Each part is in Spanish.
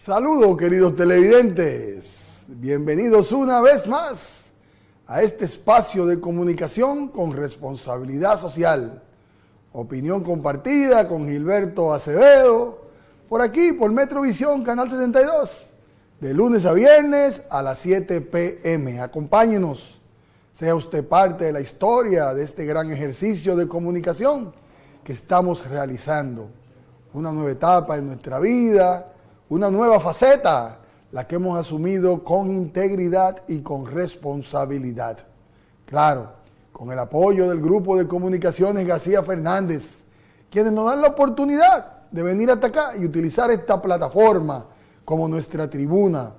Saludos, queridos televidentes, bienvenidos una vez más a este espacio de comunicación con responsabilidad social. Opinión compartida con Gilberto Acevedo, por aquí, por Metrovisión, Canal 62, de lunes a viernes a las 7 p.m. Acompáñenos, sea usted parte de la historia de este gran ejercicio de comunicación que estamos realizando. Una nueva etapa en nuestra vida, una nueva faceta, la que hemos asumido con integridad y con responsabilidad. Claro, con el apoyo del Grupo de Comunicaciones García Fernández, quienes nos dan la oportunidad de venir hasta acá y utilizar esta plataforma como nuestra tribuna,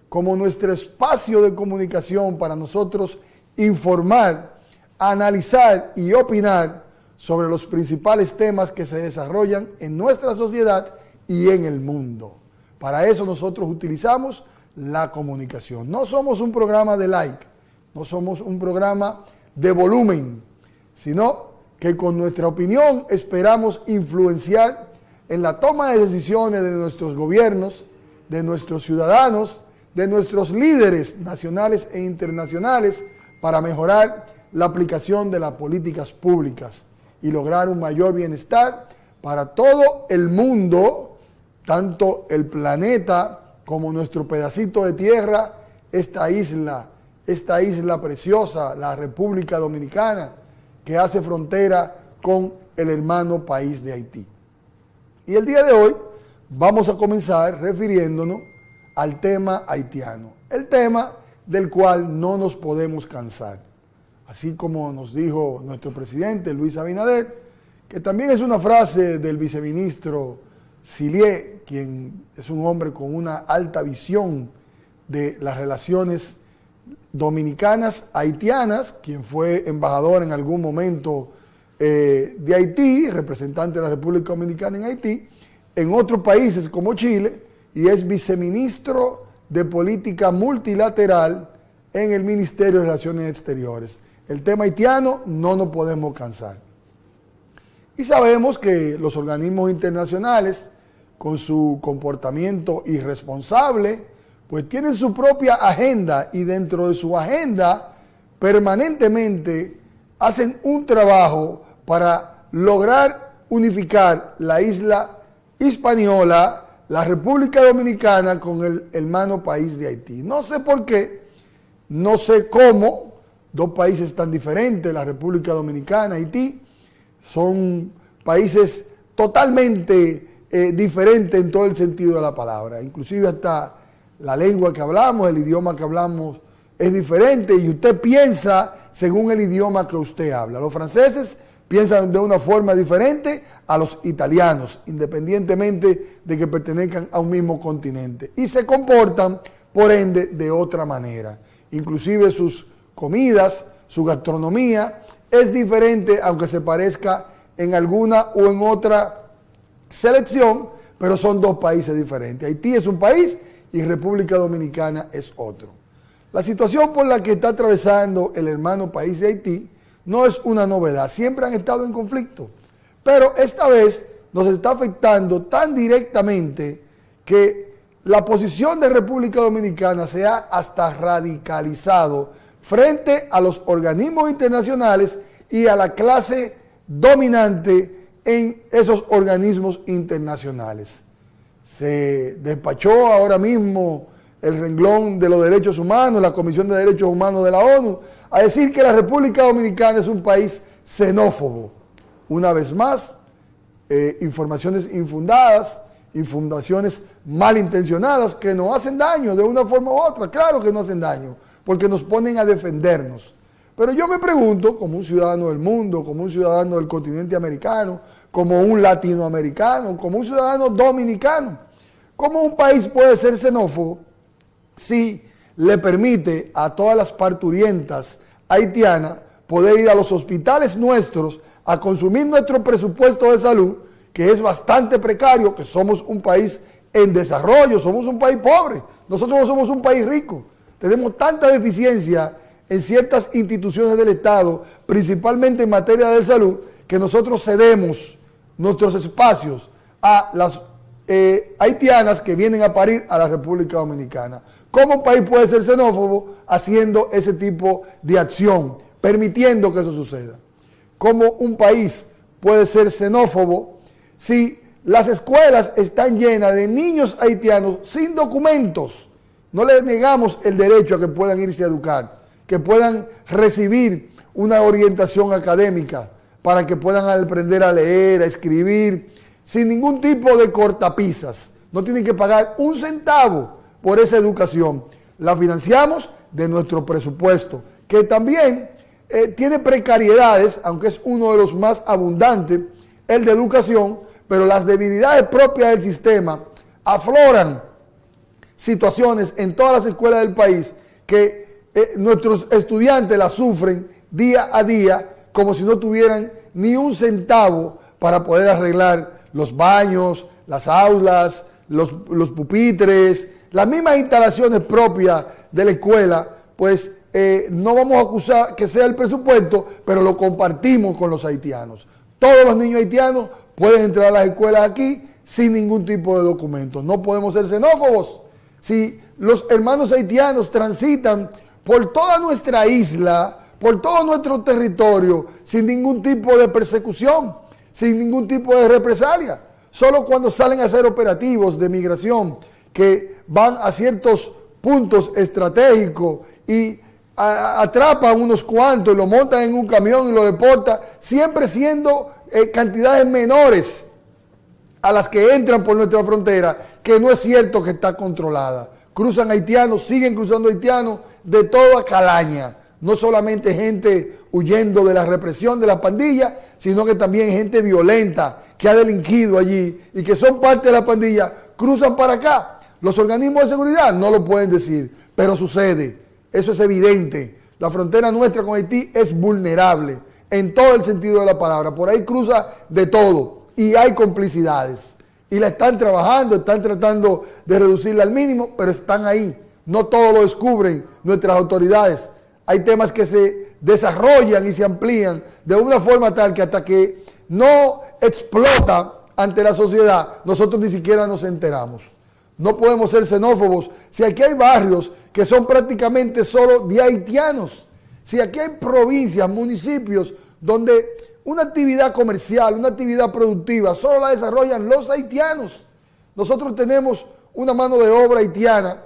como nuestro espacio de comunicación para nosotros informar, analizar y opinar sobre los principales temas que se desarrollan en nuestra sociedad y en el mundo. Para eso nosotros utilizamos la comunicación. No somos un programa de like, no somos un programa de volumen, sino que con nuestra opinión esperamos influenciar en la toma de decisiones de nuestros gobiernos, de nuestros ciudadanos, de nuestros líderes nacionales e internacionales para mejorar la aplicación de las políticas públicas y lograr un mayor bienestar para todo el mundo, tanto el planeta como nuestro pedacito de tierra, esta isla preciosa, la República Dominicana, que hace frontera con el hermano país de Haití. Y el día de hoy vamos a comenzar refiriéndonos al tema haitiano, el tema del cual no nos podemos cansar. Así como nos dijo nuestro presidente Luis Abinader, que también es una frase del viceministro Silié, quien es un hombre con una alta visión de las relaciones dominicanas haitianas, quien fue embajador en algún momento de Haití, representante de la República Dominicana en Haití, en otros países como Chile, y es viceministro de Política Multilateral en el Ministerio de Relaciones Exteriores. El tema haitiano no nos podemos cansar. Y sabemos que los organismos internacionales, con su comportamiento irresponsable, pues tienen su propia agenda y dentro de su agenda permanentemente hacen un trabajo para lograr unificar la isla hispaniola, la República Dominicana, con el hermano país de Haití. No sé por qué, no sé cómo, dos países tan diferentes, la República Dominicana y Haití, son países totalmente diferentes en todo el sentido de la palabra. Inclusive hasta la lengua que hablamos, el idioma que hablamos es diferente y usted piensa según el idioma que usted habla. Los franceses piensan de una forma diferente a los italianos, independientemente de que pertenezcan a un mismo continente. Y se comportan, por ende, de otra manera. Inclusive sus comidas, su gastronomía es diferente, aunque se parezca en alguna o en otra selección, pero son dos países diferentes. Haití es un país y República Dominicana es otro. La situación por la que está atravesando el hermano país de Haití no es una novedad, siempre han estado en conflicto, pero esta vez nos está afectando tan directamente que la posición de República Dominicana se ha hasta radicalizado frente a los organismos internacionales y a la clase dominante en esos organismos internacionales. Se despachó ahora mismo el renglón de los derechos humanos, la Comisión de Derechos Humanos de la ONU, a decir que la República Dominicana es un país xenófobo. Una vez más, informaciones infundadas, informaciones malintencionadas que nos hacen daño de una forma u otra. Claro que nos hacen daño, porque nos ponen a defendernos. Pero yo me pregunto, como un ciudadano del mundo, como un ciudadano del continente americano, como un latinoamericano, como un ciudadano dominicano, ¿cómo un país puede ser xenófobo si le permite a todas las parturientas haitianas poder ir a los hospitales nuestros a consumir nuestro presupuesto de salud, que es bastante precario, que somos un país en desarrollo, somos un país pobre, nosotros no somos un país rico, tenemos tanta deficiencia en ciertas instituciones del Estado, principalmente en materia de salud, que nosotros cedemos nuestros espacios a las haitianas que vienen a parir a la República Dominicana. ¿Cómo un país puede ser xenófobo haciendo ese tipo de acción, permitiendo que eso suceda? ¿Cómo un país puede ser xenófobo si las escuelas están llenas de niños haitianos sin documentos? No les negamos el derecho a que puedan irse a educar, que puedan recibir una orientación académica para que puedan aprender a leer, a escribir, sin ningún tipo de cortapisas. No tienen que pagar un centavo por esa educación. La financiamos de nuestro presupuesto, que también tiene precariedades, aunque es uno de los más abundantes, el de educación, pero las debilidades propias del sistema afloran situaciones en todas las escuelas del país que nuestros estudiantes las sufren día a día como si no tuvieran ni un centavo para poder arreglar los baños, las aulas, los pupitres, las mismas instalaciones propias de la escuela. Pues no vamos a acusar que sea el presupuesto, pero lo compartimos con los haitianos. Todos los niños haitianos pueden entrar a las escuelas aquí sin ningún tipo de documentos. No podemos ser xenófobos. Si los hermanos haitianos transitan por toda nuestra isla, por todo nuestro territorio, sin ningún tipo de persecución, sin ningún tipo de represalia, solo cuando salen a hacer operativos de migración que van a ciertos puntos estratégicos y atrapan unos cuantos y lo montan en un camión y lo deportan, siempre siendo cantidades menores a las que entran por nuestra frontera, que no es cierto que está controlada. Cruzan haitianos, siguen cruzando haitianos de toda calaña. No solamente gente huyendo de la represión de la pandilla, sino que también gente violenta que ha delinquido allí y que son parte de la pandilla, cruzan para acá. Los organismos de seguridad no lo pueden decir, pero sucede. Eso es evidente. La frontera nuestra con Haití es vulnerable en todo el sentido de la palabra. Por ahí cruza de todo y hay complicidades. Y la están trabajando, están tratando de reducirla al mínimo, pero están ahí. No todo lo descubren nuestras autoridades. Hay temas que se desarrollan y se amplían de una forma tal que hasta que no explota ante la sociedad, nosotros ni siquiera nos enteramos. No podemos ser xenófobos si aquí hay barrios que son prácticamente solo de haitianos. Si aquí hay provincias, municipios, donde una actividad comercial, una actividad productiva, solo la desarrollan los haitianos. Nosotros tenemos una mano de obra haitiana,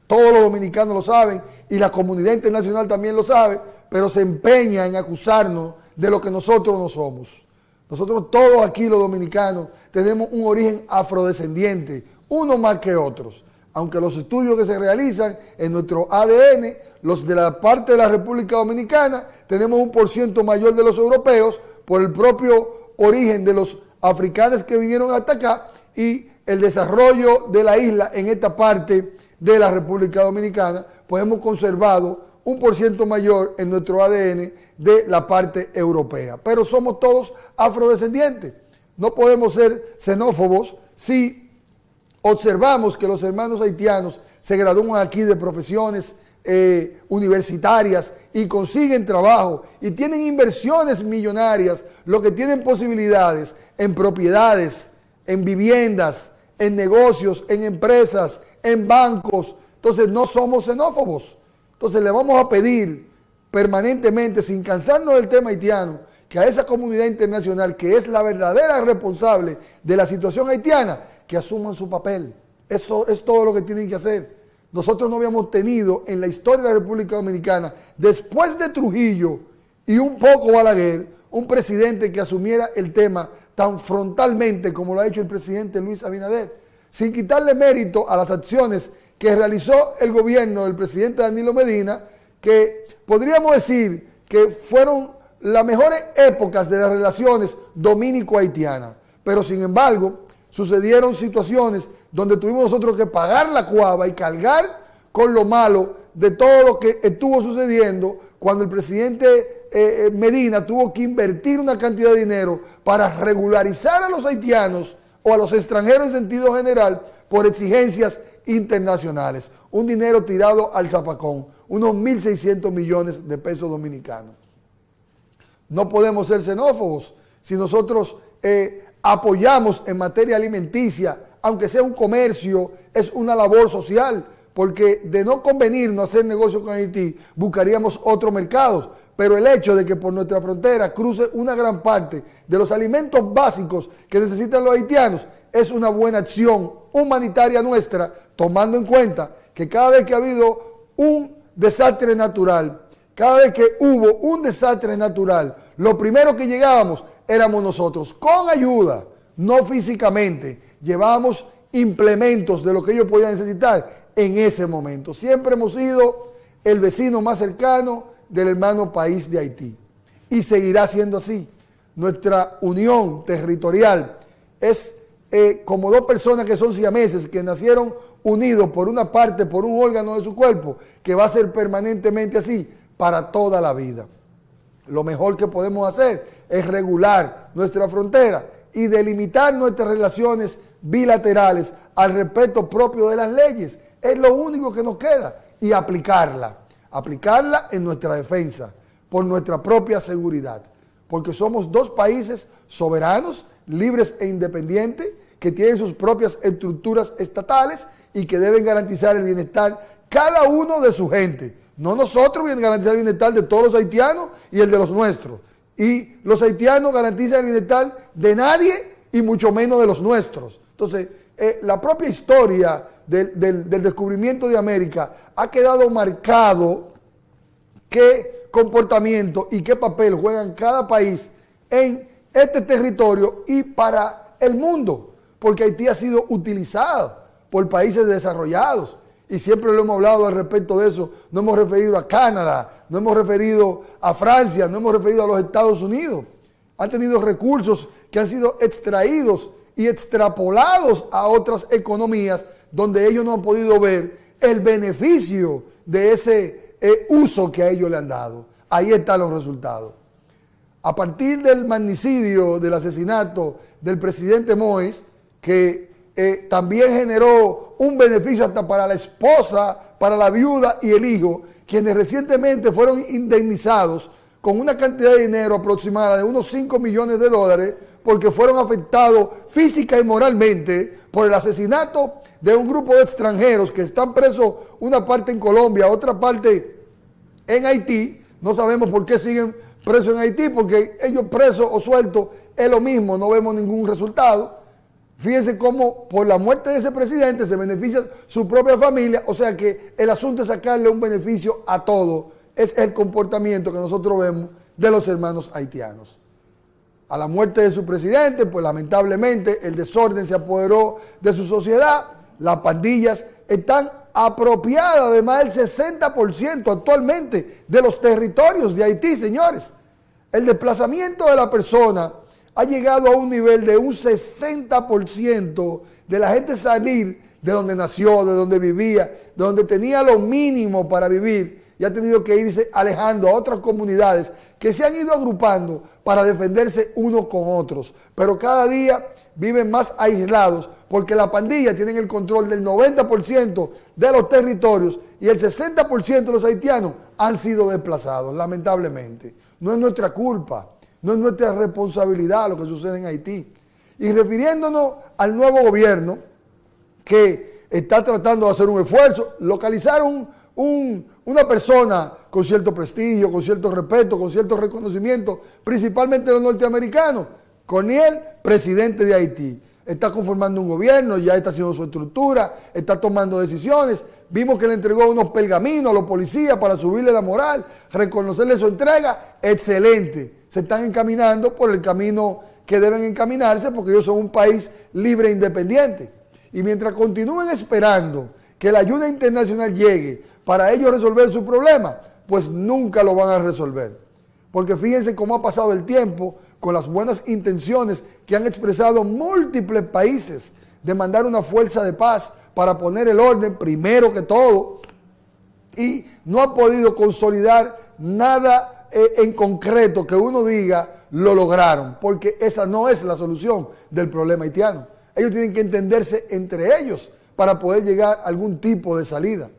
todos los dominicanos lo saben y la comunidad internacional también lo sabe, pero se empeña en acusarnos de lo que nosotros no somos. Nosotros todos aquí los dominicanos tenemos un origen afrodescendiente, uno más que otros. Aunque los estudios que se realizan en nuestro ADN, los de la parte de la República Dominicana, tenemos un % mayor de los europeos por el propio origen de los africanos que vinieron hasta acá y el desarrollo de la isla en esta parte de la República Dominicana, pues hemos conservado un % mayor en nuestro ADN de la parte europea. Pero somos todos afrodescendientes. No podemos ser xenófobos si observamos que los hermanos haitianos se gradúan aquí de profesiones universitarias y consiguen trabajo y tienen inversiones millonarias, lo que tienen posibilidades en propiedades, en viviendas, en negocios, en empresas, en bancos. Entonces no somos xenófobos. Entonces le vamos a pedir permanentemente, sin cansarnos del tema haitiano, que a esa comunidad internacional, que es la verdadera responsable de la situación haitiana, que asuman su papel. Eso es todo lo que tienen que hacer. Nosotros no habíamos tenido en la historia de la República Dominicana, después de Trujillo y un poco Balaguer, un presidente que asumiera el tema tan frontalmente como lo ha hecho el presidente Luis Abinader, sin quitarle mérito a las acciones que realizó el gobierno del presidente Danilo Medina, que podríamos decir que fueron las mejores épocas de las relaciones dominico-haitianas. Pero sin embargo, sucedieron situaciones donde tuvimos nosotros que pagar la cuava y cargar con lo malo de todo lo que estuvo sucediendo cuando el presidente Medina tuvo que invertir una cantidad de dinero para regularizar a los haitianos o a los extranjeros en sentido general por exigencias internacionales. Un dinero tirado al zafacón, unos 1.600 millones de pesos dominicanos. No podemos ser xenófobos si nosotros apoyamos en materia alimenticia aunque sea un comercio, es una labor social, porque de no convenirnos hacer negocio con Haití, buscaríamos otros mercados. Pero el hecho de que por nuestra frontera cruce una gran parte de los alimentos básicos que necesitan los haitianos es una buena acción humanitaria nuestra, tomando en cuenta que cada vez que ha habido un desastre natural, cada vez que hubo un desastre natural, lo primero que llegábamos éramos nosotros, con ayuda, no físicamente, llevábamos implementos de lo que ellos podían necesitar en ese momento. Siempre hemos sido el vecino más cercano del hermano país de Haití y seguirá siendo así. Nuestra unión territorial es como dos personas que son siameses, que nacieron unidos por una parte, por un órgano de su cuerpo, que va a ser permanentemente así para toda la vida. Lo mejor que podemos hacer es regular nuestra frontera y delimitar nuestras relaciones bilaterales al respeto propio de las leyes. Es lo único que nos queda, y aplicarla en nuestra defensa, por nuestra propia seguridad, porque somos dos países soberanos, libres e independientes, que tienen sus propias estructuras estatales y que deben garantizar el bienestar cada uno de su gente. No nosotros garantizar el bienestar de todos los haitianos y el de los nuestros. Y los haitianos garantizan el bienestar de nadie y mucho menos de los nuestros. Entonces, la propia historia del descubrimiento de América ha quedado marcado qué comportamiento y qué papel juegan cada país en este territorio y para el mundo, porque Haití ha sido utilizado por países desarrollados y siempre lo hemos hablado al respecto de eso. No hemos referido a Canadá, no hemos referido a Francia, no hemos referido a los Estados Unidos. Han tenido recursos que han sido extraídos y extrapolados a otras economías donde ellos no han podido ver el beneficio de ese uso que a ellos le han dado. Ahí están los resultados. A partir del magnicidio, del asesinato del presidente Moïse, que también generó un beneficio hasta para la esposa, para la viuda y el hijo, quienes recientemente fueron indemnizados con una cantidad de dinero aproximada de unos 5 millones de dólares, porque fueron afectados física y moralmente por el asesinato de un grupo de extranjeros que están presos, una parte en Colombia, otra parte en Haití. No sabemos por qué siguen presos en Haití, porque ellos presos o sueltos es lo mismo, no vemos ningún resultado. Fíjense cómo por la muerte de ese presidente se beneficia su propia familia, o sea que el asunto es sacarle un beneficio a todo. Es el comportamiento que nosotros vemos de los hermanos haitianos. A la muerte de su presidente, pues lamentablemente el desorden se apoderó de su sociedad. Las pandillas están apropiadas de más del 60% actualmente de los territorios de Haití, señores. El desplazamiento de la persona ha llegado a un nivel de un 60% de la gente salir de donde nació, de donde vivía, de donde tenía lo mínimo para vivir, y ha tenido que irse alejando a otras comunidades que se han ido agrupando para defenderse unos con otros. Pero cada día viven más aislados porque la pandilla tiene el control del 90% de los territorios y el 60% de los haitianos han sido desplazados, lamentablemente. No es nuestra culpa, no es nuestra responsabilidad lo que sucede en Haití. Y refiriéndonos al nuevo gobierno que está tratando de hacer un esfuerzo, localizaron una persona con cierto prestigio, con cierto respeto, con cierto reconocimiento, principalmente de los norteamericanos, Corniel, presidente de Haití. Está conformando un gobierno, ya está haciendo su estructura, está tomando decisiones. Vimos que le entregó unos pergaminos a los policías para subirle la moral, reconocerle su entrega. Excelente. Se están encaminando por el camino que deben encaminarse porque ellos son un país libre e independiente. Y mientras continúen esperando que la ayuda internacional llegue para ellos resolver su problema, pues nunca lo van a resolver. Porque fíjense cómo ha pasado el tiempo con las buenas intenciones que han expresado múltiples países de mandar una fuerza de paz para poner el orden primero que todo, y no ha podido consolidar nada en concreto que uno diga lo lograron, porque esa no es la solución del problema haitiano. Ellos tienen que entenderse entre ellos para poder llegar a algún tipo de salida.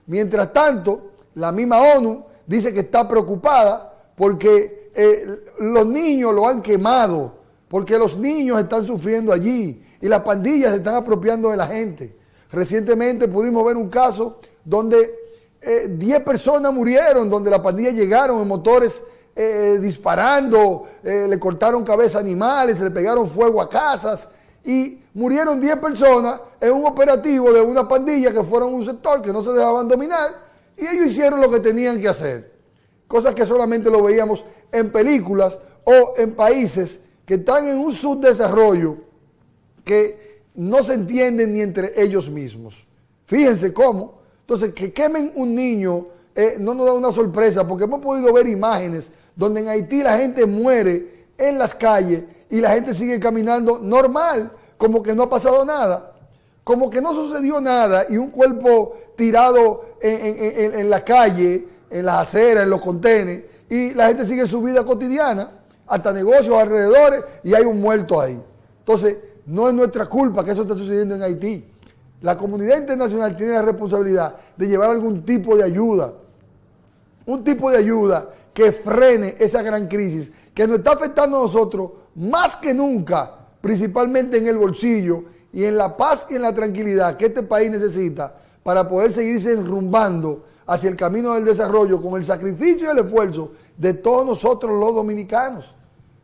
Mientras tanto, la misma ONU dice que está preocupada porque los niños lo han quemado porque los niños están sufriendo allí y las pandillas se están apropiando de la gente. Recientemente pudimos ver un caso donde 10 personas murieron, donde la pandilla llegaron en motores disparando, le cortaron cabeza a animales, le pegaron fuego a casas y murieron 10 personas en un operativo de una pandilla que fueron a un sector que no se dejaban dominar y ellos hicieron lo que tenían que hacer. Cosas que solamente lo veíamos en películas o en países que están en un subdesarrollo que no se entienden ni entre ellos mismos. Fíjense cómo. Entonces, que quemen un niño no nos da una sorpresa, porque hemos podido ver imágenes donde en Haití la gente muere en las calles y la gente sigue caminando normal, como que no ha pasado nada, como que no sucedió nada y un cuerpo tirado en la calle, en las aceras, en los contenes, y la gente sigue su vida cotidiana, hasta negocios alrededor y hay un muerto ahí. Entonces, no es nuestra culpa que eso esté sucediendo en Haití. La comunidad internacional tiene la responsabilidad de llevar algún tipo de ayuda, un tipo de ayuda que frene esa gran crisis que nos está afectando a nosotros más que nunca, principalmente en el bolsillo y en la paz y en la tranquilidad que este país necesita para poder seguirse enrumbando hacia el camino del desarrollo con el sacrificio y el esfuerzo de todos nosotros los dominicanos.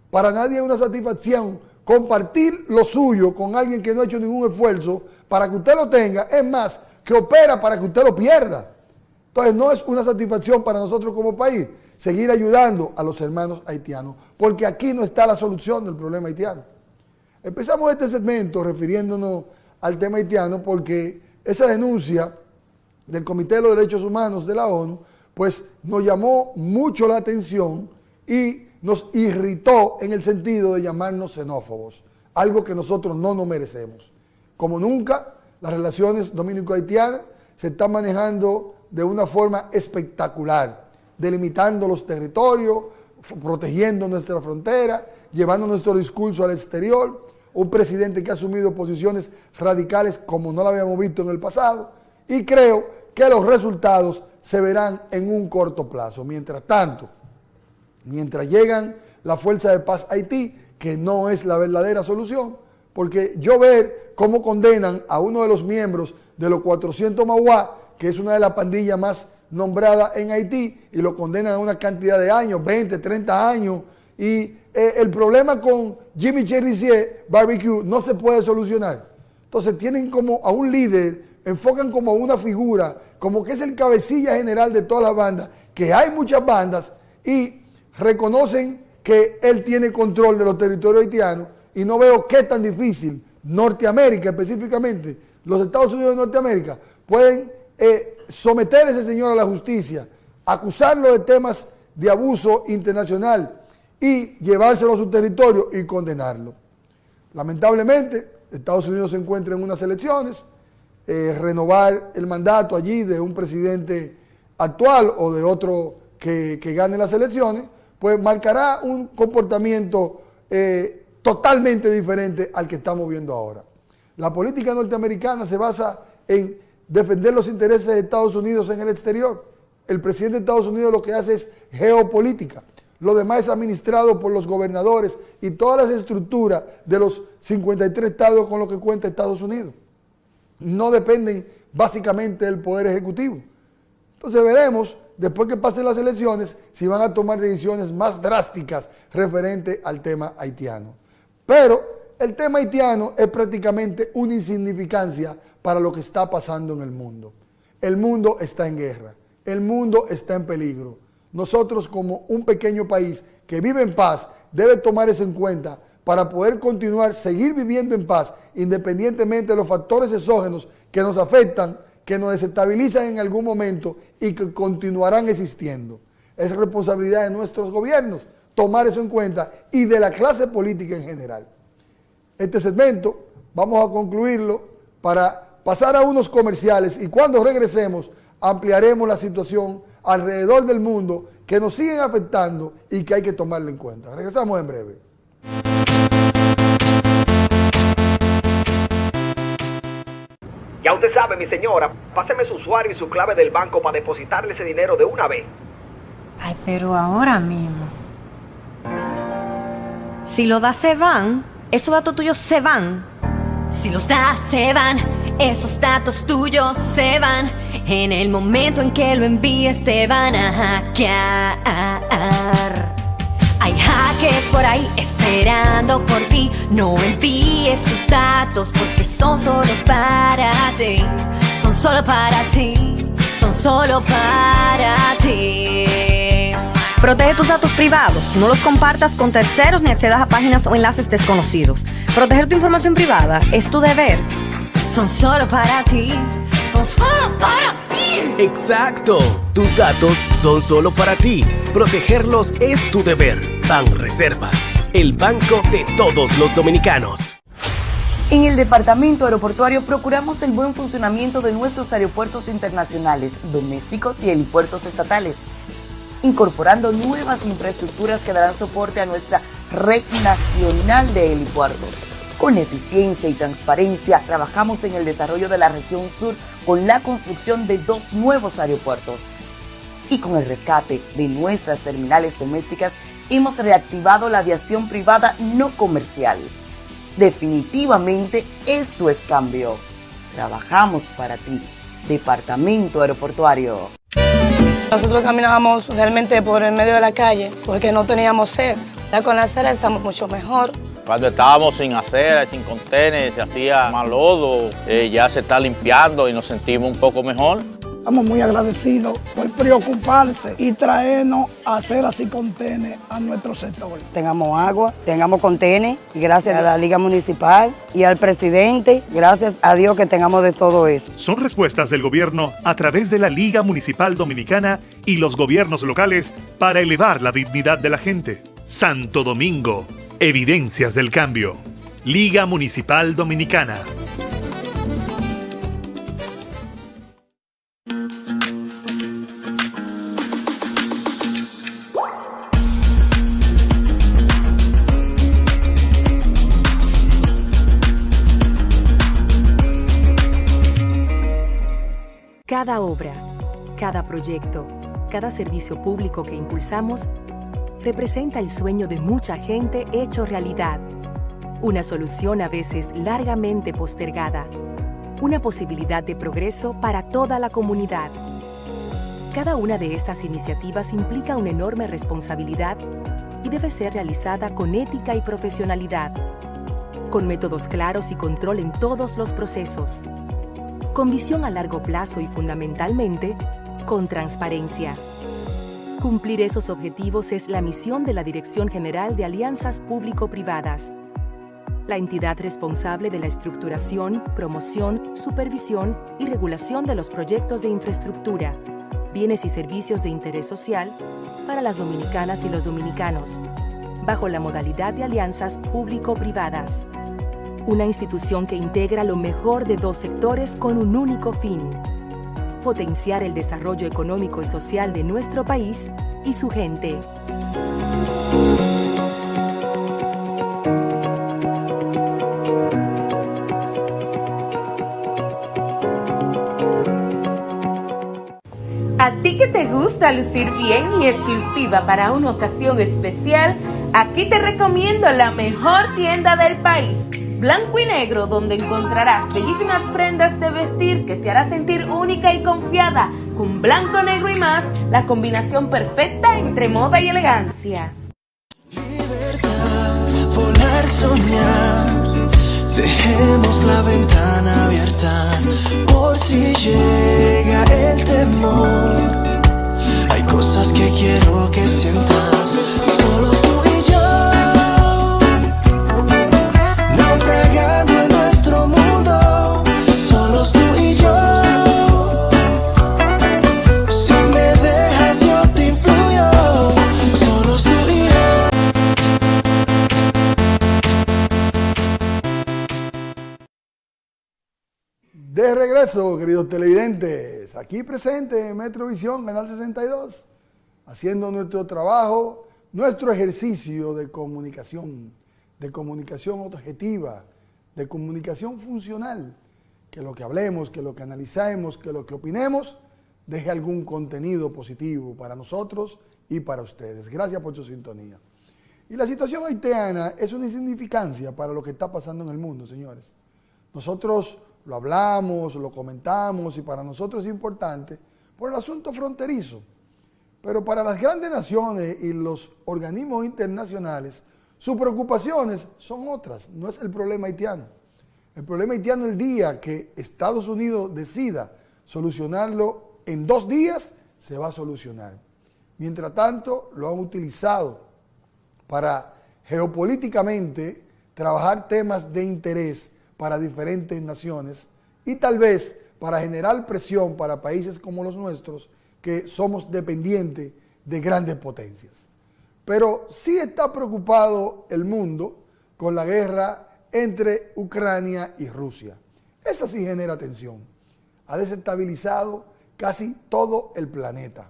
Para nadie es una satisfacción compartir lo suyo con alguien que no ha hecho ningún esfuerzo para que usted lo tenga, es más, que opera para que usted lo pierda. Entonces no es una satisfacción para nosotros como país seguir ayudando a los hermanos haitianos, porque aquí no está la solución del problema haitiano. Empezamos este segmento refiriéndonos al tema haitiano porque esa denuncia del Comité de los Derechos Humanos de la ONU, pues nos llamó mucho la atención y nos irritó en el sentido de llamarnos xenófobos, algo que nosotros no nos merecemos. Como nunca, las relaciones dominico-haitianas se están manejando de una forma espectacular, delimitando los territorios, protegiendo nuestra frontera, llevando nuestro discurso al exterior, un presidente que ha asumido posiciones radicales como no lo habíamos visto en el pasado, y creo que los resultados se verán en un corto plazo. Mientras tanto, mientras llegan la Fuerza de Paz Haití, que no es la verdadera solución, porque yo ver cómo condenan a uno de los miembros de los 400 Mauá, que es una de las pandillas más nombradas en Haití, y lo condenan a una cantidad de años, 20, 30 años, y el problema con Jimmy Cherisier Barbecue no se puede solucionar. Entonces tienen como a un líder, enfocan como a una figura, como que es el cabecilla general de todas las bandas, que hay muchas bandas, y reconocen que él tiene control de los territorios haitianos, y no veo qué tan difícil Norteamérica específicamente, los Estados Unidos de Norteamérica, pueden someter a ese señor a la justicia, acusarlo de temas de abuso internacional y llevárselo a su territorio y condenarlo. Lamentablemente, Estados Unidos se encuentra en unas elecciones, renovar el mandato allí de un presidente actual o de otro que gane las elecciones, pues marcará un comportamiento totalmente diferente al que estamos viendo ahora. La política norteamericana se basa en defender los intereses de Estados Unidos en el exterior. El presidente de Estados Unidos lo que hace es geopolítica. Lo demás es administrado por los gobernadores y todas las estructuras de los 53 estados con los que cuenta Estados Unidos. No dependen básicamente del Poder Ejecutivo. Entonces veremos, después que pasen las elecciones, si van a tomar decisiones más drásticas referente al tema haitiano. Pero el tema haitiano es prácticamente una insignificancia para lo que está pasando en el mundo. El mundo está en guerra, el mundo está en peligro. Nosotros como un pequeño país que vive en paz, debe tomar eso en cuenta para poder continuar, seguir viviendo en paz, independientemente de los factores exógenos que nos afectan, que nos desestabilizan en algún momento y que continuarán existiendo. Es responsabilidad de nuestros gobiernos tomar eso en cuenta y de la clase política en general. Este segmento vamos a concluirlo para pasar a unos comerciales y cuando regresemos ampliaremos la situación alrededor del mundo que nos siguen afectando y que hay que tomarlo en cuenta. Regresamos en breve. Ya usted sabe, mi señora, páseme su usuario y su clave del banco para depositarle ese dinero de una vez. Ay, pero ahora mismo. Si los das se van, esos datos tuyos se van. Si los das se van, esos datos tuyos se van. En el momento en que lo envíes te van a hackear. Hay hackers por ahí esperando por ti. No envíes tus datos porque son solo para ti. Son solo para ti. Son solo para ti. Protege tus datos privados. No los compartas con terceros ni accedas a páginas o enlaces desconocidos. Proteger tu información privada es tu deber. Son solo para ti. Son solo para ti. Exacto. Tus datos son solo para ti. Protegerlos es tu deber. Banreservas, el banco de todos los dominicanos. En el Departamento Aeroportuario procuramos el buen funcionamiento de nuestros aeropuertos internacionales, domésticos y helipuertos estatales, incorporando nuevas infraestructuras que darán soporte a nuestra red nacional de helipuertos. Con eficiencia y transparencia, trabajamos en el desarrollo de la región sur con la construcción de 2 nuevos aeropuertos. Y con el rescate de nuestras terminales domésticas, hemos reactivado la aviación privada no comercial. Definitivamente esto es cambio. Trabajamos para ti. Departamento Aeroportuario. Nosotros caminábamos realmente por el medio de la calle porque no teníamos aceras. Ya con la acera estamos mucho mejor. Cuando estábamos sin acera, sin contener, se hacía más lodo, ya se está limpiando y nos sentimos un poco mejor. Estamos muy agradecidos por preocuparse y traernos aceras y contenes a nuestro sector. Tengamos agua, tengamos contenes, y gracias a la Liga Municipal y al presidente, gracias a Dios que tengamos de todo eso. Son respuestas del gobierno a través de la Liga Municipal Dominicana y los gobiernos locales para elevar la dignidad de la gente. Santo Domingo, evidencias del cambio. Liga Municipal Dominicana. Cada obra, cada proyecto, cada servicio público que impulsamos representa el sueño de mucha gente hecho realidad. Una solución a veces largamente postergada. Una posibilidad de progreso para toda la comunidad. Cada una de estas iniciativas implica una enorme responsabilidad y debe ser realizada con ética y profesionalidad, con métodos claros y control en todos los procesos, con visión a largo plazo y fundamentalmente, con transparencia. Cumplir esos objetivos es la misión de la Dirección General de Alianzas Público-Privadas, la entidad responsable de la estructuración, promoción, supervisión y regulación de los proyectos de infraestructura, bienes y servicios de interés social para las dominicanas y los dominicanos, bajo la modalidad de alianzas público-privadas. Una institución que integra lo mejor de 2 sectores con un único fin: potenciar el desarrollo económico y social de nuestro país y su gente. A ti que te gusta lucir bien y exclusiva para una ocasión especial, aquí te recomiendo la mejor tienda del país, Blanco y Negro, donde encontrarás bellísimas prendas de vestir que te hará sentir única y confiada. Con blanco, negro y más, la combinación perfecta entre moda y elegancia. Libertad, volar, soñar, dejemos la ventana abierta, por si llega el temor. Hay cosas que quiero que sientas, solos tú y yo. En nuestro mundo, solos tú y yo. Si me dejas yo te influyo, solos tú y yo. De regreso, queridos televidentes, aquí presente en Metrovisión, Canal 62, haciendo nuestro trabajo, nuestro ejercicio de comunicación objetiva, de comunicación funcional, que lo que hablemos, que lo que analicemos, que lo que opinemos, deje algún contenido positivo para nosotros y para ustedes. Gracias por su sintonía. Y la situación haitiana es una insignificancia para lo que está pasando en el mundo, señores. Nosotros lo hablamos, lo comentamos y para nosotros es importante por el asunto fronterizo. Pero para las grandes naciones y los organismos internacionales, sus preocupaciones son otras, no es el problema haitiano. El problema haitiano, el día que Estados Unidos decida solucionarlo en 2 días, se va a solucionar. Mientras tanto, lo han utilizado para geopolíticamente trabajar temas de interés para diferentes naciones y tal vez para generar presión para países como los nuestros, que somos dependientes de grandes potencias. Pero sí está preocupado el mundo con la guerra entre Ucrania y Rusia. Esa sí genera tensión. Ha desestabilizado casi todo el planeta.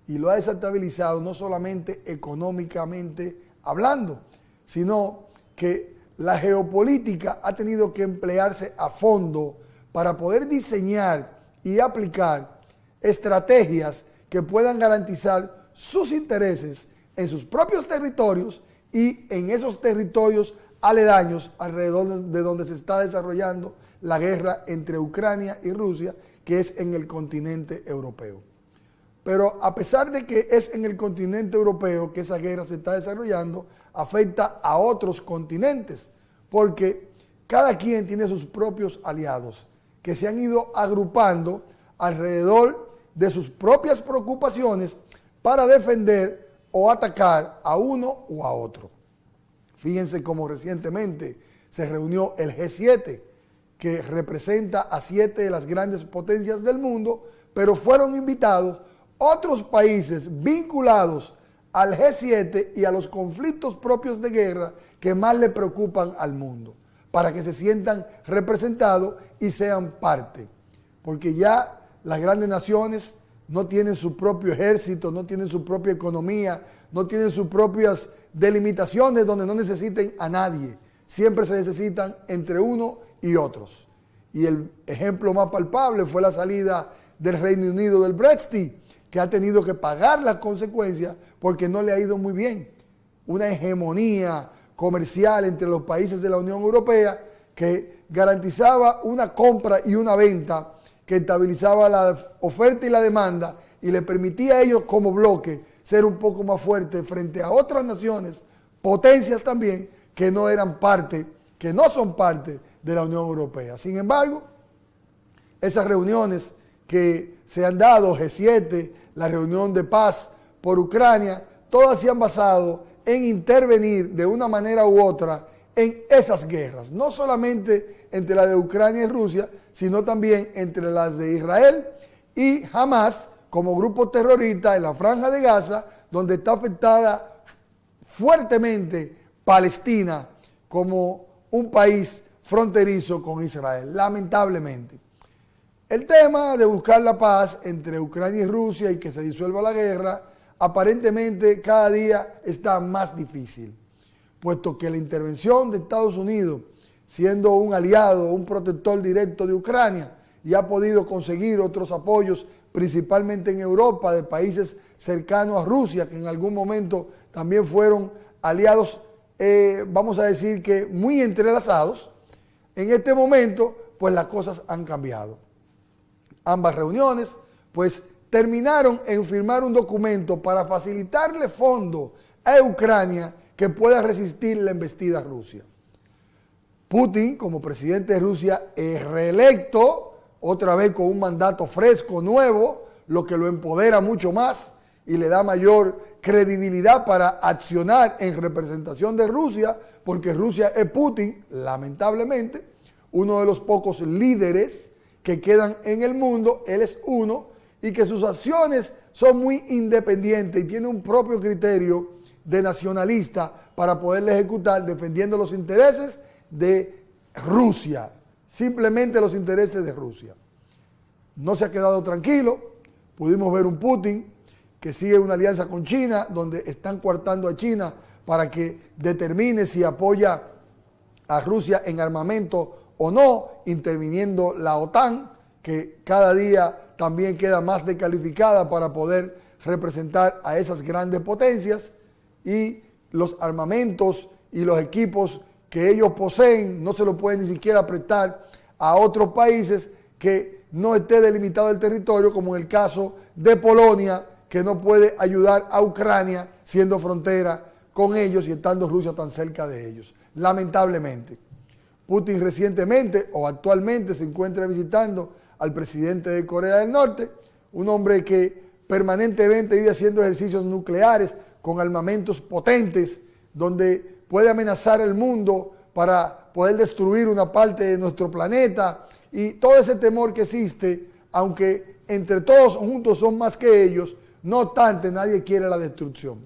Y lo ha desestabilizado no solamente económicamente hablando, sino que la geopolítica ha tenido que emplearse a fondo para poder diseñar y aplicar estrategias que puedan garantizar sus intereses en sus propios territorios y en esos territorios aledaños alrededor de donde se está desarrollando la guerra entre Ucrania y Rusia, que es en el continente europeo. Pero a pesar de que es en el continente europeo que esa guerra se está desarrollando, afecta a otros continentes, porque cada quien tiene sus propios aliados que se han ido agrupando alrededor de sus propias preocupaciones para defender o atacar a uno o a otro. Fíjense cómo recientemente se reunió el G7, que representa a 7 de las grandes potencias del mundo, pero fueron invitados otros países vinculados al G7 y a los conflictos propios de guerra que más le preocupan al mundo, para que se sientan representados y sean parte. Porque ya las grandes naciones no tienen su propio ejército, no tienen su propia economía, no tienen sus propias delimitaciones donde no necesiten a nadie. Siempre se necesitan entre uno y otros. Y el ejemplo más palpable fue la salida del Reino Unido del Brexit, que ha tenido que pagar las consecuencias porque no le ha ido muy bien. Una hegemonía comercial entre los países de la Unión Europea que garantizaba una compra y una venta que estabilizaba la oferta y la demanda y le permitía a ellos como bloque ser un poco más fuertes frente a otras naciones, potencias también, que no eran parte, que no son parte de la Unión Europea. Sin embargo, esas reuniones que se han dado, G7, la reunión de paz por Ucrania, todas se han basado en intervenir de una manera u otra en esas guerras, no solamente entre la de Ucrania y Rusia, sino también entre las de Israel y Hamas como grupo terrorista en la Franja de Gaza, donde está afectada fuertemente Palestina como un país fronterizo con Israel, lamentablemente. El tema de buscar la paz entre Ucrania y Rusia y que se disuelva la guerra, aparentemente cada día está más difícil, puesto que la intervención de Estados Unidos, siendo un aliado, un protector directo de Ucrania, y ha podido conseguir otros apoyos, principalmente en Europa, de países cercanos a Rusia, que en algún momento también fueron aliados, vamos a decir que muy entrelazados. En este momento, pues las cosas han cambiado. Ambas reuniones, pues terminaron en firmar un documento para facilitarle fondos a Ucrania que pueda resistir la embestida a Rusia. Putin, como presidente de Rusia, es reelecto, otra vez con un mandato fresco, nuevo, lo que lo empodera mucho más y le da mayor credibilidad para accionar en representación de Rusia, porque Rusia es Putin, lamentablemente, uno de los pocos líderes que quedan en el mundo, él es uno, y que sus acciones son muy independientes y tiene un propio criterio de nacionalista para poderle ejecutar defendiendo los intereses de Rusia, simplemente los intereses de Rusia. No se ha quedado tranquilo, pudimos ver un Putin que sigue una alianza con China, donde están coartando a China para que determine si apoya a Rusia en armamento o no, interviniendo la OTAN, que cada día también queda más descalificada para poder representar a esas grandes potencias, y los armamentos y los equipos que ellos poseen no se lo pueden ni siquiera prestar a otros países que no esté delimitado el territorio, como en el caso de Polonia, que no puede ayudar a Ucrania siendo frontera con ellos y estando Rusia tan cerca de ellos. Lamentablemente, Putin recientemente o actualmente se encuentra visitando al presidente de Corea del Norte, un hombre que permanentemente vive haciendo ejercicios nucleares con armamentos potentes, donde puede amenazar el mundo para poder destruir una parte de nuestro planeta, y todo ese temor que existe, aunque entre todos juntos son más que ellos, no obstante nadie quiere la destrucción.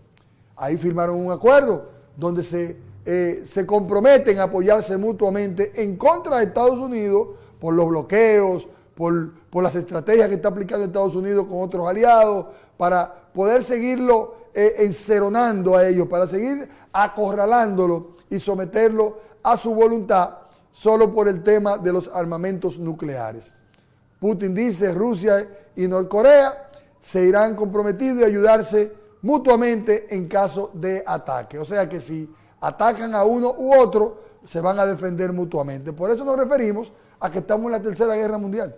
Ahí firmaron un acuerdo donde se comprometen a apoyarse mutuamente en contra de Estados Unidos por los bloqueos, por las estrategias que está aplicando Estados Unidos con otros aliados, para poder seguirlo enceronando a ellos, para seguir acorralándolo y someterlo a su voluntad solo por el tema de los armamentos nucleares. Putin dice Rusia y Norcorea se irán comprometidos y ayudarse mutuamente en caso de ataque. O sea que si atacan a uno u otro, se van a defender mutuamente. Por eso nos referimos a que estamos en la Tercera Guerra Mundial.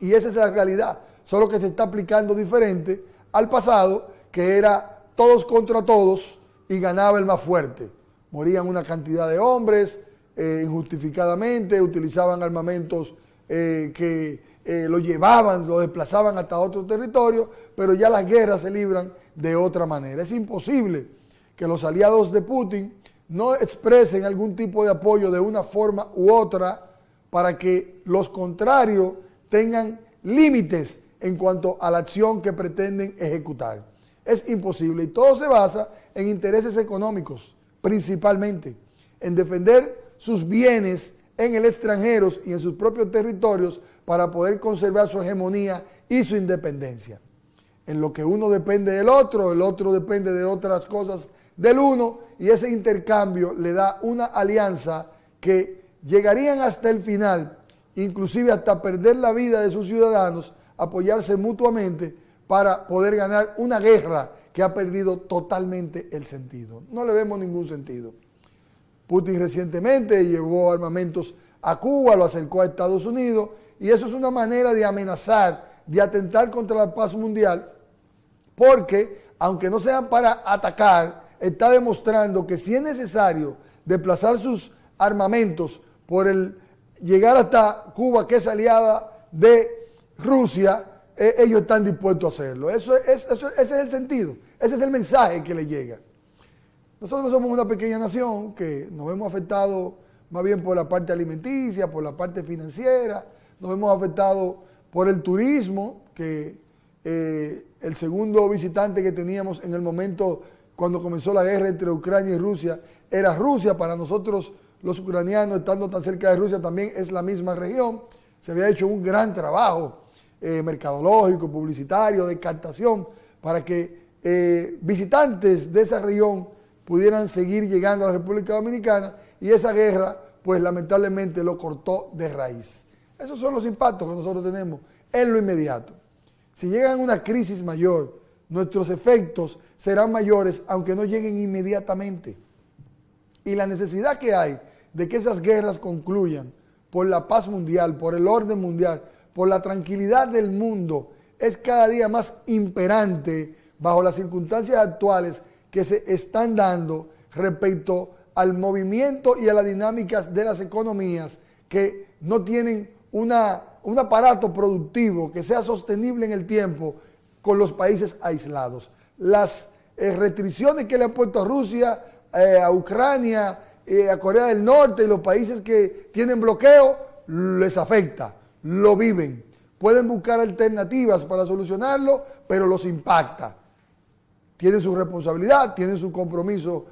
Y esa es la realidad, solo que se está aplicando diferente al pasado, que era todos contra todos y ganaba el más fuerte. Morían una cantidad de hombres injustificadamente, utilizaban armamentos que lo llevaban, lo desplazaban hasta otro territorio, pero ya las guerras se libran de otra manera. Es imposible que los aliados de Putin no expresen algún tipo de apoyo de una forma u otra para que los contrarios tengan límites en cuanto a la acción que pretenden ejecutar. Es imposible, y todo se basa en intereses económicos, principalmente, en defender sus bienes en el extranjero y en sus propios territorios para poder conservar su hegemonía y su independencia. En lo que uno depende del otro, el otro depende de otras cosas del uno, y ese intercambio le da una alianza que llegarían hasta el final, inclusive hasta perder la vida de sus ciudadanos, apoyarse mutuamente para poder ganar una guerra que ha perdido totalmente el sentido. No le vemos ningún sentido. Putin recientemente llevó armamentos a Cuba, lo acercó a Estados Unidos, y eso es una manera de amenazar, de atentar contra la paz mundial, porque aunque no sea para atacar, está demostrando que si es necesario desplazar sus armamentos por el llegar hasta Cuba, que es aliada de Rusia, ellos están dispuestos a hacerlo. Ese es el sentido, ese es el mensaje que le llega. Nosotros somos una pequeña nación que nos vemos afectados más bien por la parte alimenticia, por la parte financiera, nos vemos afectados por el turismo, que el segundo visitante que teníamos en el momento cuando comenzó la guerra entre Ucrania y Rusia era Rusia. Para nosotros los ucranianos, estando tan cerca de Rusia, también es la misma región. Se había hecho un gran trabajo mercadológico, publicitario, de captación, para que visitantes de esa región pudieran seguir llegando a la República Dominicana, y esa guerra, pues lamentablemente lo cortó de raíz. Esos son los impactos que nosotros tenemos en lo inmediato. Si llegan a una crisis mayor, nuestros efectos serán mayores, aunque no lleguen inmediatamente. Y la necesidad que hay de que esas guerras concluyan por la paz mundial, por el orden mundial, por la tranquilidad del mundo, es cada día más imperante bajo las circunstancias actuales que se están dando respecto al movimiento y a las dinámicas de las economías que no tienen un aparato productivo que sea sostenible en el tiempo con los países aislados. Las restricciones que le han puesto a Rusia, a Ucrania, a Corea del Norte y los países que tienen bloqueo, les afecta, lo viven. Pueden buscar alternativas para solucionarlo, pero los impacta. Tienen su responsabilidad, tienen su compromiso,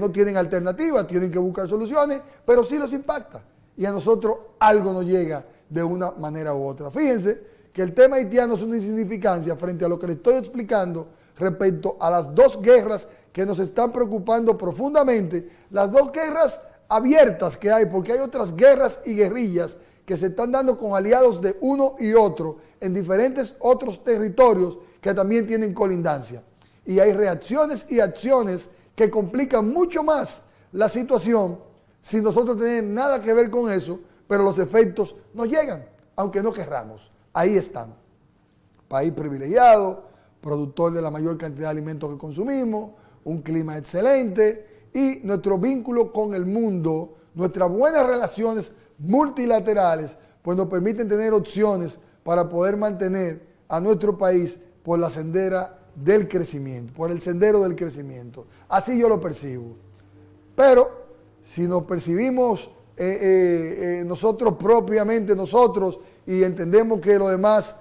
no tienen alternativas, tienen que buscar soluciones, pero sí los impacta. Y a nosotros algo nos llega de una manera u otra. Fíjense que el tema haitiano es una insignificancia frente a lo que les estoy explicando respecto a las dos guerras que nos están preocupando profundamente, las dos guerras abiertas que hay, porque hay otras guerras y guerrillas que se están dando con aliados de uno y otro en diferentes otros territorios que también tienen colindancia. Y hay reacciones y acciones que complican mucho más la situación sin nosotros tener nada que ver con eso, pero los efectos nos llegan, aunque no querramos. Ahí están. País privilegiado, productor de la mayor cantidad de alimentos que consumimos, un clima excelente y nuestro vínculo con el mundo, nuestras buenas relaciones multilaterales, pues nos permiten tener opciones para poder mantener a nuestro país por la sendera del crecimiento, por el sendero del crecimiento. Así yo lo percibo. Pero si nos percibimos nosotros propiamente, nosotros, y entendemos que los demás,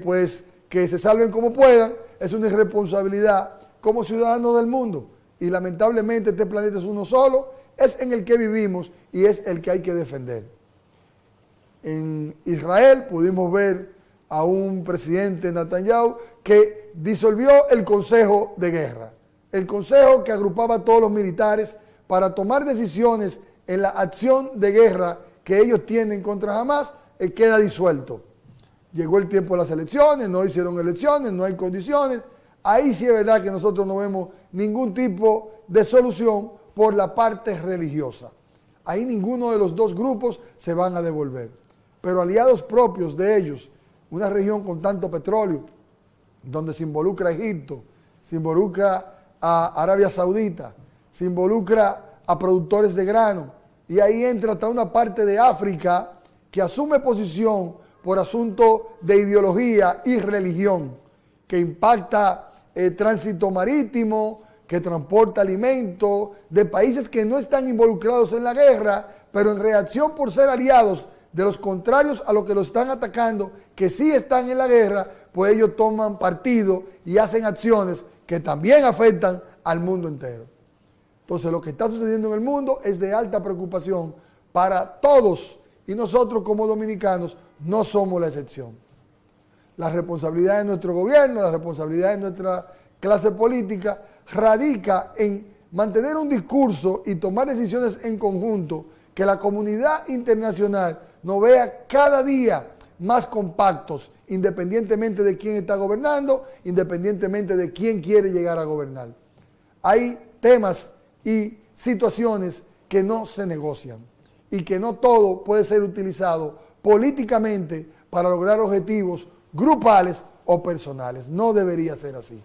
pues que se salven como puedan, es una irresponsabilidad como ciudadanos del mundo. Y lamentablemente este planeta es uno solo, es en el que vivimos y es el que hay que defender. En Israel pudimos ver a un presidente Netanyahu que disolvió el Consejo de Guerra, el consejo que agrupaba a todos los militares para tomar decisiones en la acción de guerra que ellos tienen contra Hamas, queda disuelto. Llegó el tiempo de las elecciones, no hicieron elecciones, no hay condiciones. Ahí sí es verdad que nosotros no vemos ningún tipo de solución por la parte religiosa. Ahí ninguno de los dos grupos se van a devolver. Pero aliados propios de ellos, una región con tanto petróleo, donde se involucra a Egipto, se involucra a Arabia Saudita, se involucra a productores de grano, y ahí entra hasta una parte de África que asume posición por asunto de ideología y religión, que impacta tránsito marítimo, que transporta alimentos de países que no están involucrados en la guerra, pero en reacción por ser aliados de los contrarios a los que lo están atacando, que sí están en la guerra, pues ellos toman partido y hacen acciones que también afectan al mundo entero. Entonces lo que está sucediendo en el mundo es de alta preocupación para todos y nosotros como dominicanos no somos la excepción. La responsabilidad de nuestro gobierno, la responsabilidad de nuestra clase política radica en mantener un discurso y tomar decisiones en conjunto que la comunidad internacional nos vea cada día más compactos, independientemente de quién está gobernando, independientemente de quién quiere llegar a gobernar. Hay temas y situaciones que no se negocian y que no todo puede ser utilizado políticamente para lograr objetivos grupales o personales. No debería ser así.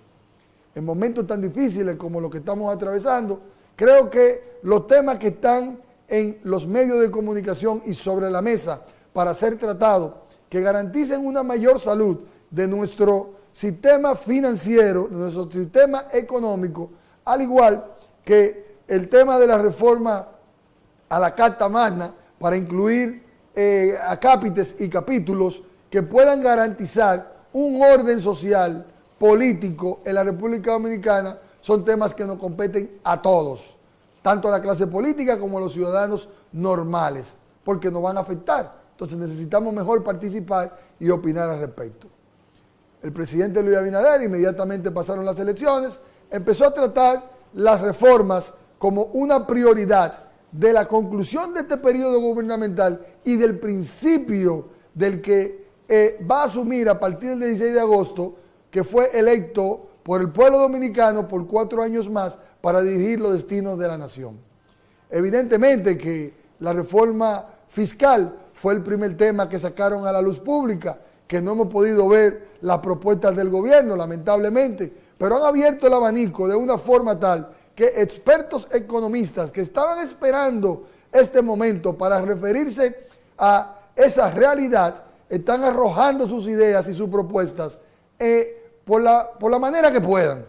En momentos tan difíciles como los que estamos atravesando, creo que los temas que están en los medios de comunicación y sobre la mesa para ser tratados, que garanticen una mayor salud de nuestro sistema financiero, de nuestro sistema económico, al igual que el tema de la reforma a la Carta Magna para incluir acápites y capítulos que puedan garantizar un orden social, político en la República Dominicana, son temas que nos competen a todos, tanto a la clase política como a los ciudadanos normales, porque nos van a afectar. Entonces necesitamos mejor participar y opinar al respecto. El presidente Luis Abinader, inmediatamente pasaron las elecciones, empezó a tratar las reformas como una prioridad de la conclusión de este periodo gubernamental y del principio del que va a asumir a partir del 16 de agosto, que fue electo por el pueblo dominicano por 4 años más para dirigir los destinos de la nación. Evidentemente que la reforma fiscal fue el primer tema que sacaron a la luz pública, que no hemos podido ver las propuestas del gobierno, lamentablemente, pero han abierto el abanico de una forma tal que expertos economistas que estaban esperando este momento para referirse a esa realidad, están arrojando sus ideas y sus propuestas por la manera que puedan.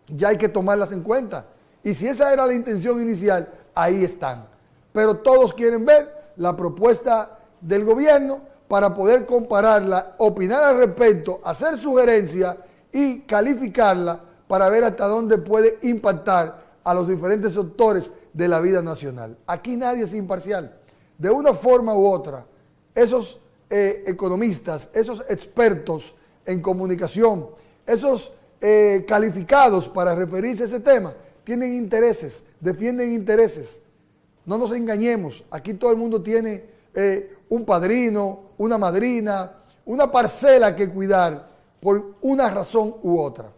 Ya hay que tomarlas en cuenta. Y si esa era la intención inicial, ahí están. Pero todos quieren ver la propuesta del gobierno para poder compararla, opinar al respecto, hacer sugerencias y calificarla para ver hasta dónde puede impactar a los diferentes sectores de la vida nacional. Aquí nadie es imparcial. De una forma u otra, esos economistas, esos expertos en comunicación, esos calificados para referirse a ese tema, tienen intereses, defienden intereses. No nos engañemos, aquí todo el mundo tiene un padrino, una madrina, una parcela que cuidar por una razón u otra.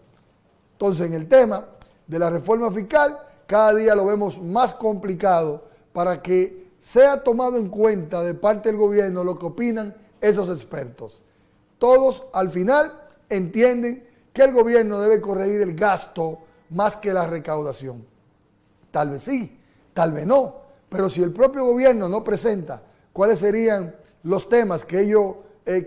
Entonces, en el tema de la reforma fiscal, cada día lo vemos más complicado para que sea tomado en cuenta de parte del gobierno lo que opinan esos expertos. Todos al final entienden que el gobierno debe corregir el gasto más que la recaudación. Tal vez sí, tal vez no, pero si el propio gobierno no presenta cuáles serían los temas que ellos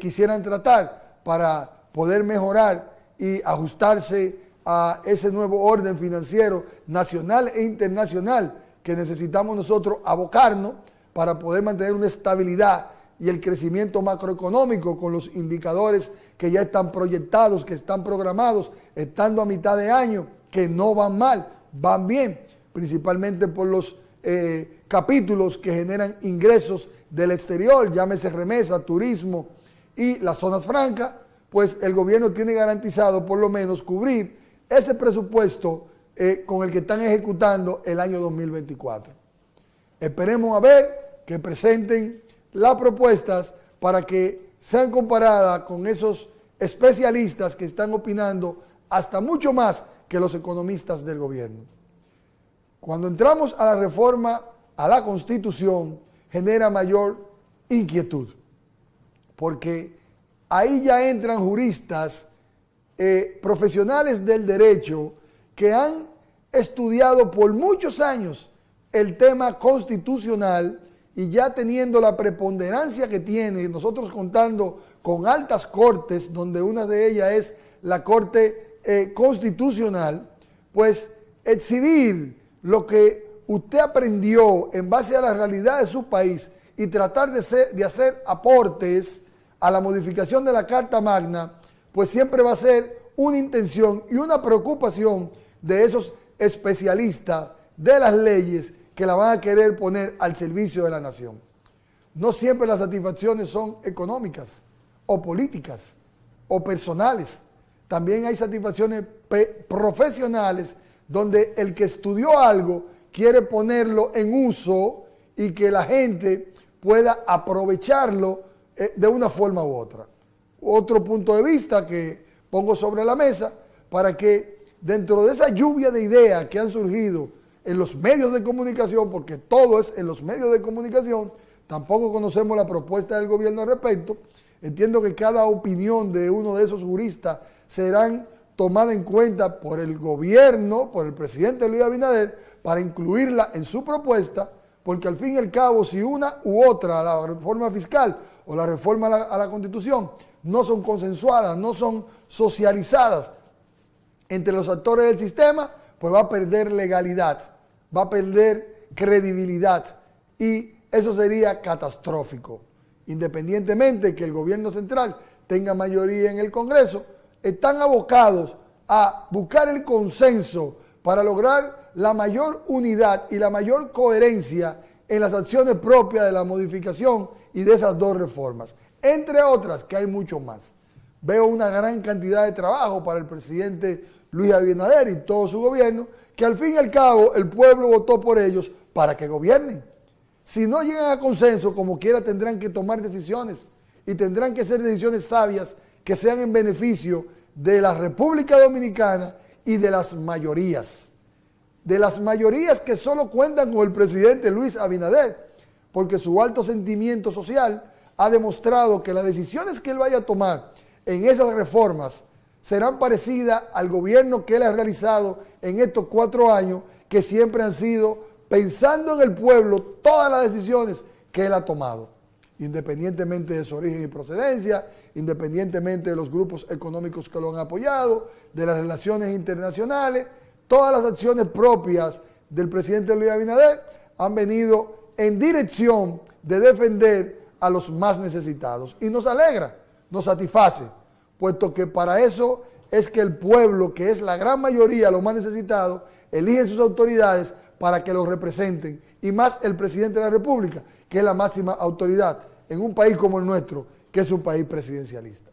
quisieran tratar para poder mejorar y ajustarse a ese nuevo orden financiero nacional e internacional que necesitamos nosotros abocarnos para poder mantener una estabilidad y el crecimiento macroeconómico con los indicadores que ya están proyectados, que están programados, estando a mitad de año, que no van mal, van bien, principalmente por los capítulos que generan ingresos del exterior, llámese remesa, turismo y las zonas francas, pues el gobierno tiene garantizado por lo menos cubrir ese presupuesto con el que están ejecutando el año 2024. Esperemos a ver que presenten las propuestas para que sean comparadas con esos especialistas que están opinando hasta mucho más que los economistas del gobierno. Cuando entramos a la reforma a la Constitución, genera mayor inquietud, porque ahí ya entran juristas profesionales del derecho que han estudiado por muchos años el tema constitucional y ya teniendo la preponderancia que tiene, nosotros contando con altas cortes, donde una de ellas es la Corte Constitucional, pues exhibir lo que usted aprendió en base a la realidad de su país y tratar de hacer aportes a la modificación de la Carta Magna, pues siempre va a ser una intención y una preocupación de esos especialistas de las leyes que la van a querer poner al servicio de la nación. No siempre las satisfacciones son económicas o políticas o personales. También hay satisfacciones profesionales donde el que estudió algo quiere ponerlo en uso y que la gente pueda aprovecharlo de una forma u otra. Otro punto de vista que pongo sobre la mesa para que dentro de esa lluvia de ideas que han surgido en los medios de comunicación, porque todo es en los medios de comunicación, tampoco conocemos la propuesta del gobierno al respecto. Entiendo que cada opinión de uno de esos juristas serán tomadas en cuenta por el gobierno, por el presidente Luis Abinader, para incluirla en su propuesta, porque al fin y al cabo, si una u otra, la reforma fiscal o la reforma a la Constitución, no son consensuadas, no son socializadas entre los actores del sistema, pues va a perder legalidad, va a perder credibilidad y eso sería catastrófico. Independientemente que el gobierno central tenga mayoría en el Congreso, están abocados a buscar el consenso para lograr la mayor unidad y la mayor coherencia en las acciones propias de la modificación y de esas dos reformas, entre otras que hay mucho más. Veo una gran cantidad de trabajo para el presidente Luis Abinader y todo su gobierno, que al fin y al cabo el pueblo votó por ellos para que gobiernen. Si no llegan a consenso, como quiera tendrán que tomar decisiones y tendrán que ser decisiones sabias que sean en beneficio de la República Dominicana y de las mayorías. De las mayorías que solo cuentan con el presidente Luis Abinader, porque su alto sentimiento social ha demostrado que las decisiones que él vaya a tomar en esas reformas serán parecidas al gobierno que él ha realizado en estos 4 años, que siempre han sido pensando en el pueblo todas las decisiones que él ha tomado, independientemente de su origen y procedencia, independientemente de los grupos económicos que lo han apoyado, de las relaciones internacionales. Todas las acciones propias del presidente Luis Abinader han venido en dirección de defender a los más necesitados. Y nos alegra, nos satisface, puesto que para eso es que el pueblo, que es la gran mayoría, los más necesitados, elige sus autoridades para que los representen. Y más el presidente de la República, que es la máxima autoridad en un país como el nuestro, que es un país presidencialista.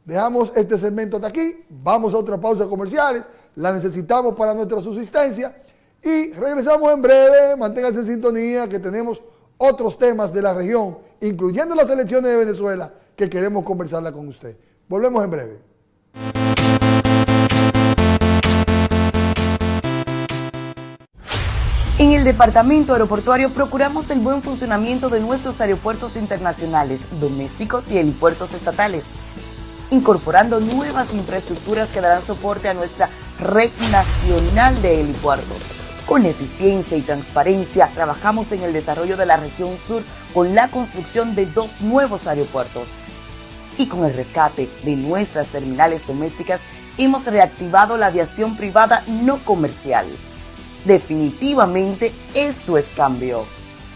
Dejamos este segmento hasta aquí, vamos a otra pausa comerciales, la necesitamos para nuestra subsistencia y regresamos en breve. Manténganse en sintonía que tenemos otros temas de la región, incluyendo las elecciones de Venezuela, que queremos conversarla con usted. Volvemos en breve. En el Departamento Aeroportuario procuramos el buen funcionamiento de nuestros aeropuertos internacionales, domésticos y helipuertos estatales, incorporando nuevas infraestructuras que darán soporte a nuestra red nacional de helipuertos. Con eficiencia y transparencia, trabajamos en el desarrollo de la región sur con la construcción de 2 nuevos aeropuertos. Y con el rescate de nuestras terminales domésticas, hemos reactivado la aviación privada no comercial. Definitivamente esto es cambio.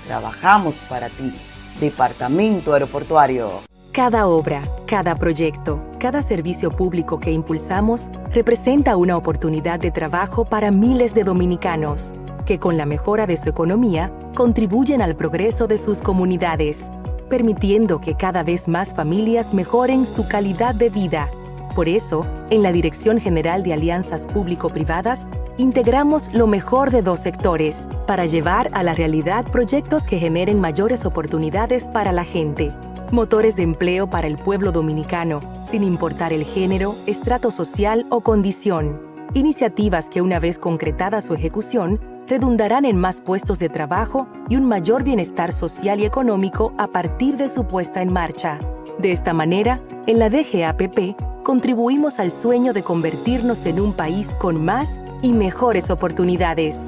Trabajamos para ti. Departamento Aeroportuario. Cada obra, cada proyecto, cada servicio público que impulsamos representa una oportunidad de trabajo para miles de dominicanos que con la mejora de su economía contribuyen al progreso de sus comunidades, permitiendo que cada vez más familias mejoren su calidad de vida. Por eso, en la Dirección General de Alianzas Público-Privadas, integramos lo mejor de 2 sectores para llevar a la realidad proyectos que generen mayores oportunidades para la gente. Motores de empleo para el pueblo dominicano, sin importar el género, estrato social o condición. Iniciativas que una vez concretada su ejecución, redundarán en más puestos de trabajo y un mayor bienestar social y económico a partir de su puesta en marcha. De esta manera, en la DGAPP, contribuimos al sueño de convertirnos en un país con más y mejores oportunidades.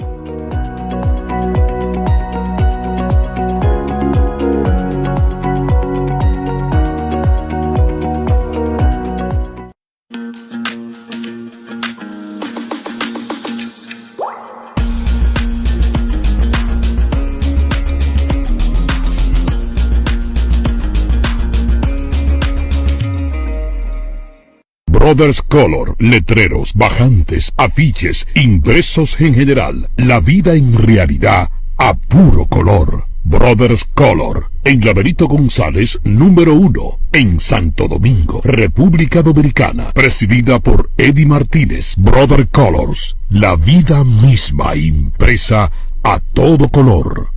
Brothers Color, letreros, bajantes, afiches, impresos en general. La vida en realidad a puro color. Brothers Color, en la Benito González, número 1, en Santo Domingo, República Dominicana. Presidida por Eddie Martínez. Brother Colors, la vida misma impresa a todo color.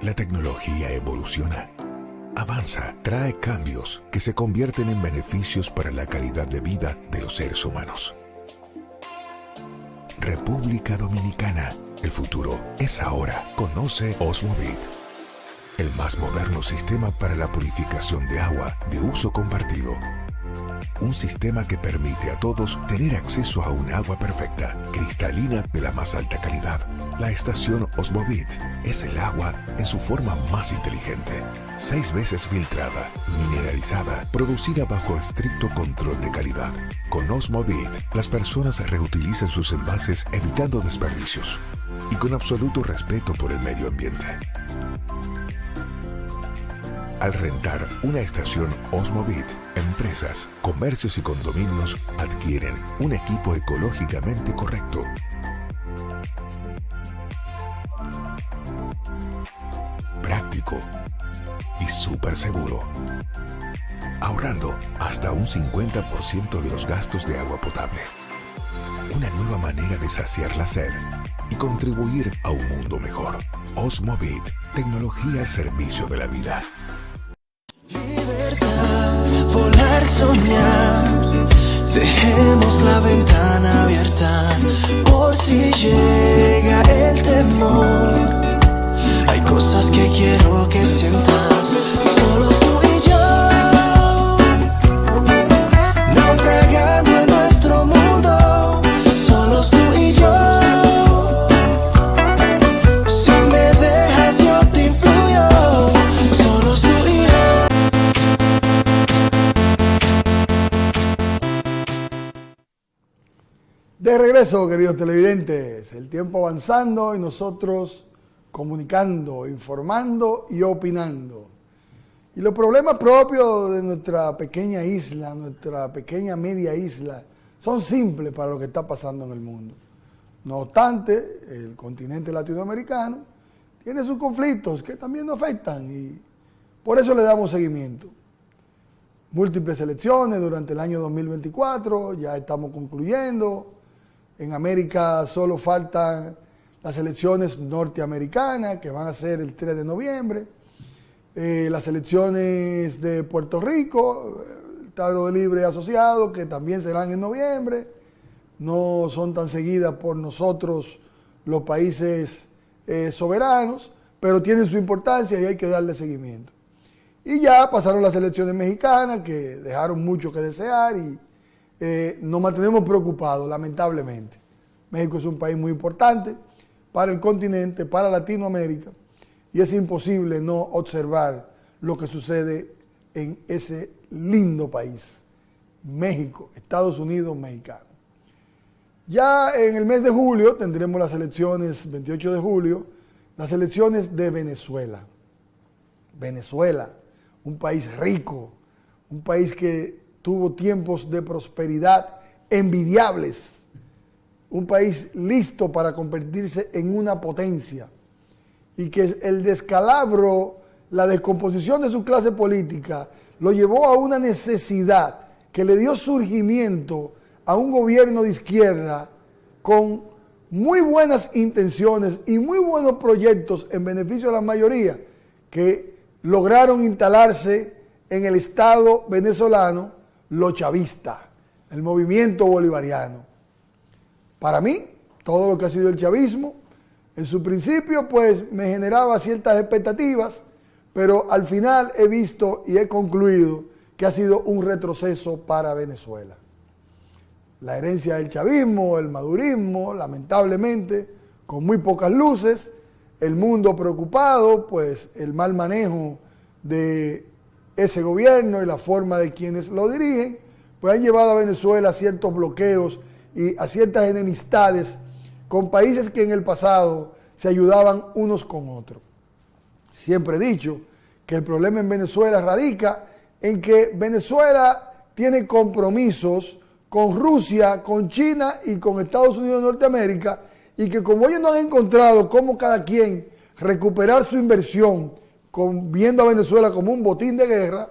La tecnología evoluciona. Avanza, trae cambios que se convierten en beneficios para la calidad de vida de los seres humanos. República Dominicana, el futuro es ahora. Conoce Osmobit, el más moderno sistema para la purificación de agua de uso compartido. Un sistema que permite a todos tener acceso a un agua perfecta, cristalina de la más alta calidad. La estación Osmobit es el agua en su forma más inteligente. 6 veces filtrada, mineralizada, producida bajo estricto control de calidad. Con Osmobit, las personas reutilizan sus envases evitando desperdicios y con absoluto respeto por el medio ambiente. Al rentar una estación Osmobit, empresas, comercios y condominios adquieren un equipo ecológicamente correcto. Práctico y súper seguro, ahorrando hasta un 50% de los gastos de agua potable. Una nueva manera de saciar la sed y contribuir a un mundo mejor. Osmobit, tecnología al servicio de la vida. Volar, soñar, dejemos la ventana abierta por si llega el temor. Hay cosas que quiero que sientas, solos tú y yo, naufragando en nuestro mundo, solos tú y yo. Si me dejas yo te influyo, solos tú y yo. De regreso, queridos televidentes, el tiempo avanzando y nosotros comunicando, informando y opinando. Y los problemas propios de nuestra pequeña isla, nuestra pequeña media isla, son simples para lo que está pasando en el mundo. No obstante, el continente latinoamericano tiene sus conflictos que también nos afectan y por eso le damos seguimiento. Múltiples elecciones durante el año 2024, ya estamos concluyendo. En América solo faltan las elecciones norteamericanas, que van a ser el 3 de noviembre. Las elecciones de Puerto Rico, el Estado Libre Asociado, que también serán en noviembre. No son tan seguidas por nosotros los países soberanos, pero tienen su importancia y hay que darle seguimiento. Y ya pasaron las elecciones mexicanas, que dejaron mucho que desear y nos mantenemos preocupados, lamentablemente. México es un país muy importante para el continente, para Latinoamérica, y es imposible no observar lo que sucede en ese lindo país, México, Estados Unidos mexicano. Ya en el mes de julio tendremos las elecciones, 28 de julio, las elecciones de Venezuela. Venezuela, un país rico, un país que tuvo tiempos de prosperidad envidiables, un país listo para convertirse en una potencia, y que el descalabro, la descomposición de su clase política lo llevó a una necesidad que le dio surgimiento a un gobierno de izquierda con muy buenas intenciones y muy buenos proyectos en beneficio de la mayoría, que lograron instalarse en el Estado venezolano los chavistas, el movimiento bolivariano. Para mí, todo lo que ha sido el chavismo, en su principio pues me generaba ciertas expectativas, pero al final he visto y he concluido que ha sido un retroceso para Venezuela. La herencia del chavismo, el madurismo, lamentablemente, con muy pocas luces, el mundo preocupado, pues el mal manejo de ese gobierno y la forma de quienes lo dirigen, pues han llevado a Venezuela a ciertos bloqueos y a ciertas enemistades con países que en el pasado se ayudaban unos con otros. Siempre he dicho que el problema en Venezuela radica en que Venezuela tiene compromisos con Rusia, con China y con Estados Unidos de Norteamérica, y que como ellos no han encontrado cómo cada quien recuperar su inversión viendo a Venezuela como un botín de guerra,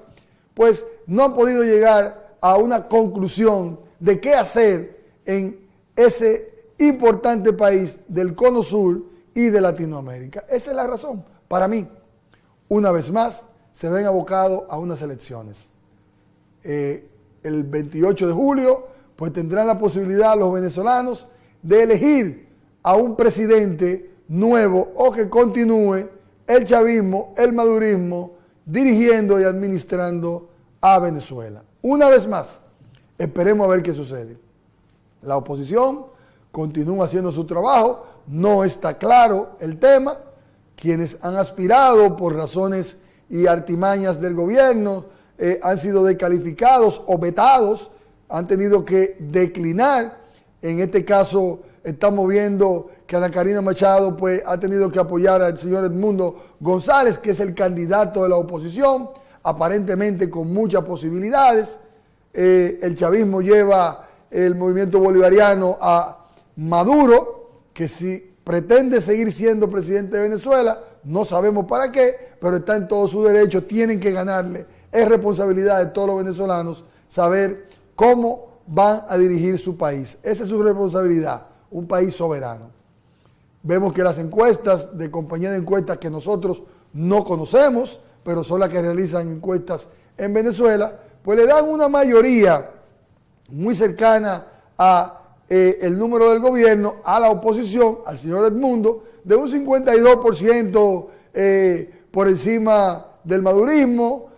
pues no han podido llegar a una conclusión de qué hacer en ese importante país del Cono Sur y de Latinoamérica. Esa es la razón. Para mí, una vez más, se ven abocados a unas elecciones. El 28 de julio, pues tendrán la posibilidad los venezolanos de elegir a un presidente nuevo o que continúe el chavismo, el madurismo, dirigiendo y administrando a Venezuela. Una vez más, esperemos a ver qué sucede. La oposición continúa haciendo su trabajo, no está claro el tema. Quienes han aspirado por razones y artimañas del gobierno han sido descalificados o vetados, han tenido que declinar. En este caso estamos viendo que Ana Karina Machado pues, ha tenido que apoyar al señor Edmundo González, que es el candidato de la oposición, aparentemente con muchas posibilidades. El chavismo lleva el movimiento bolivariano a Maduro, que si pretende seguir siendo presidente de Venezuela, no sabemos para qué, pero está en todo su derecho, tienen que ganarle. Es responsabilidad de todos los venezolanos saber cómo van a dirigir su país. Esa es su responsabilidad, un país soberano. Vemos que las encuestas de compañías de encuestas que nosotros no conocemos, pero son las que realizan encuestas en Venezuela, pues le dan una mayoría muy cercana a el número del gobierno, a la oposición, al señor Edmundo, de un 52% por encima del madurismo.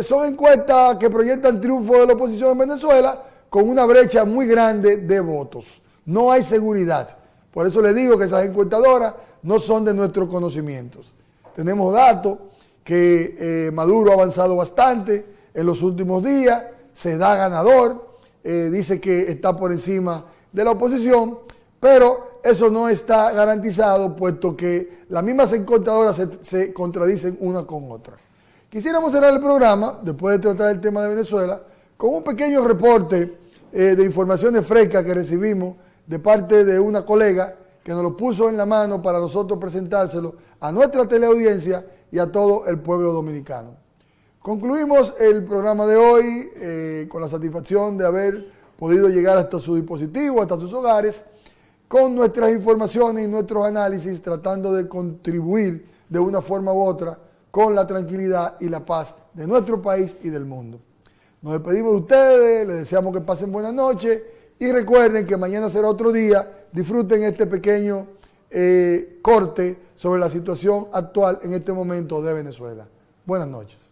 Son encuestas que proyectan triunfo de la oposición en Venezuela con una brecha muy grande de votos. No hay seguridad. Por eso le digo que esas encuestadoras no son de nuestros conocimientos. Tenemos datos que Maduro ha avanzado bastante en los últimos días, se da ganador, dice que está por encima de la oposición, pero eso no está garantizado, puesto que las mismas encuestadoras se contradicen una con otra. Quisiéramos cerrar el programa, después de tratar el tema de Venezuela, con un pequeño reporte de informaciones frescas que recibimos de parte de una colega que nos lo puso en la mano para nosotros presentárselo a nuestra teleaudiencia y a todo el pueblo dominicano. Concluimos el programa de hoy con la satisfacción de haber podido llegar hasta su dispositivo, hasta sus hogares, con nuestras informaciones y nuestros análisis, tratando de contribuir de una forma u otra con la tranquilidad y la paz de nuestro país y del mundo. Nos despedimos de ustedes, les deseamos que pasen buenas noches y recuerden que mañana será otro día. Disfruten este pequeño corte sobre la situación actual en este momento de Venezuela. Buenas noches.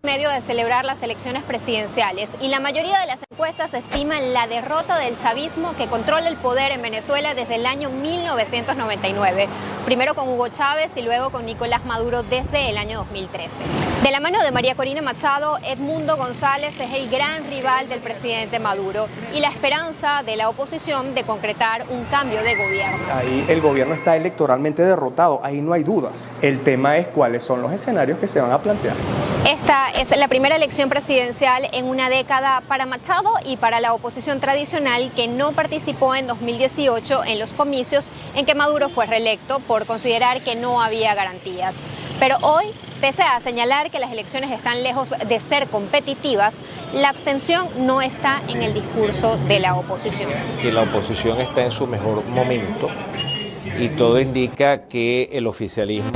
Medio de celebrar las elecciones presidenciales y la mayoría de las encuestas estiman la derrota del chavismo que controla el poder en Venezuela desde el año 1999, primero con Hugo Chávez y luego con Nicolás Maduro desde el año 2013. De la mano de María Corina Machado, Edmundo González es el gran rival del presidente Maduro y la esperanza de la oposición de concretar un cambio de gobierno. Ahí el gobierno está electoralmente derrotado, ahí no hay dudas. El tema es cuáles son los escenarios que se van a plantear. Esta es la primera elección presidencial en una década para Machado y para la oposición tradicional que no participó en 2018 en los comicios en que Maduro fue reelecto por considerar que no había garantías. Pero hoy, pese a señalar que las elecciones están lejos de ser competitivas, la abstención no está en el discurso de la oposición. Que la oposición está en su mejor momento y todo indica que el oficialismo